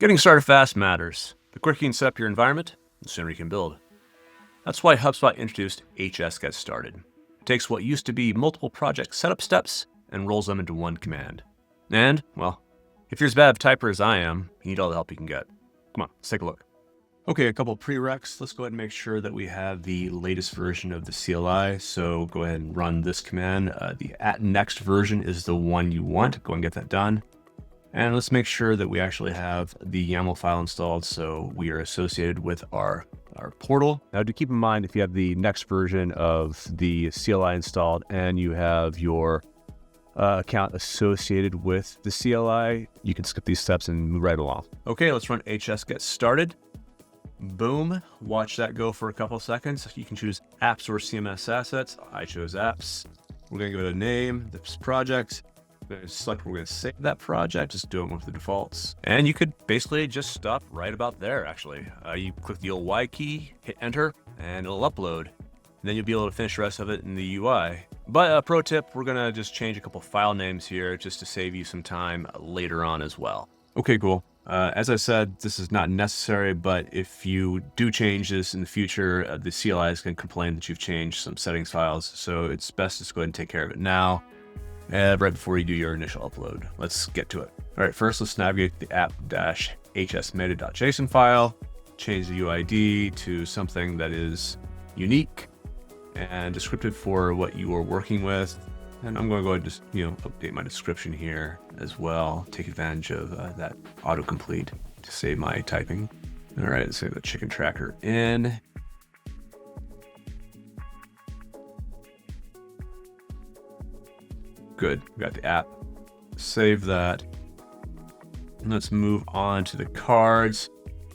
Getting started fast matters. The quicker you can set up your environment, the sooner you can build. That's why HubSpot introduced HS Get Started. It takes what used to be multiple project setup steps and rolls them into one command. And, well, if you're as bad of a typer as I am, you need all the help you can get. Come on, let's take a look. Okay, a couple of prereqs. Let's go ahead and make sure that we have the latest version of the CLI. So go ahead and run this command. The @next version is the one you want. Go and get that done. And let's make sure that we actually have the YAML file installed so we are associated with our portal. Now, do keep in mind, if you have the next version of the CLI installed and you have your account associated with the CLI, you can skip these steps and move right along. Okay, let's run HS Get Started. Boom, watch that go for a couple of seconds. You can choose apps or CMS assets. I chose apps. We're gonna give it a name, this project. We're going to select where we're going to save that project, just do it with the defaults. And you could basically just stop right about there, actually. You click the old Y key, hit enter, and it'll upload. And then you'll be able to finish the rest of it in the UI. But pro tip, we're going to just change a couple file names here just to save you some time later on as well. Okay, cool. As I said, this is not necessary, but if you do change this in the future, the CLI is going to complain that you've changed some settings files. So it's best to go ahead and take care of it now. Right before you do your initial upload. Let's get to it. All right, first let's navigate to the app-hsmeta.json file, change the UID to something that is unique and descriptive for what you are working with. And I'm going to go ahead and just, update my description here as well. Take advantage of that autocomplete to save my typing. All right, let's save the chicken tracker in. Good, we got the app. Save that. And let's move on to the cards.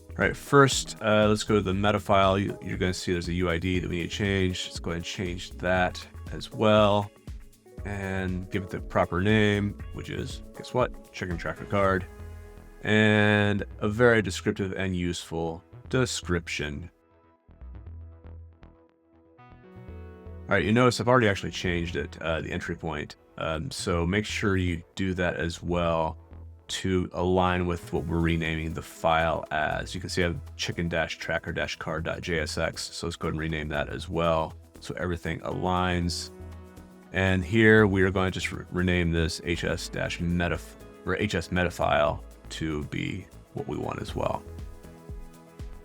All right, first, let's go to the meta file. You're going to see there's a UID that we need to change. Let's go ahead and change that as well. And give it the proper name, which is, guess what? Chicken tracker card. And a very descriptive and useful description. All right, you notice I've already actually changed it, the entry point. So make sure you do that as well to align with what we're renaming the file as. You can see I have chicken-tracker-card.jsx. So let's go ahead and rename that as well. So everything aligns. And here we are going to just rename this HS-meta or HS meta file to be what we want as well.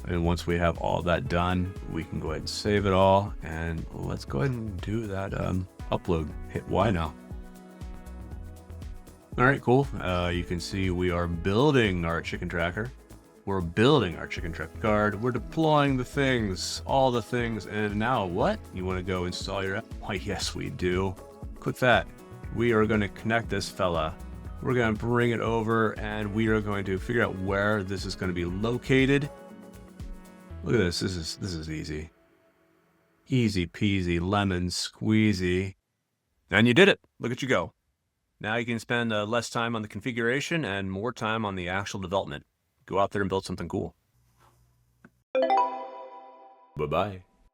And once we have all that done, we can go ahead and save it all. And let's go ahead and do that upload. Hit Y now. All right, cool. You can see we are building our chicken tracker. We're building our chicken tracker card. We're deploying the things, all the things. And now what? You want to go install your app? Why, yes, we do. Click that. We are going to connect this fella. We're going to bring it over and we are going to figure out where this is going to be located. Look at this. This is easy. Easy peasy, lemon squeezy. And you did it. Look at you go. Now you can spend less time on the configuration and more time on the actual development. Go out there and build something cool. Bye-bye.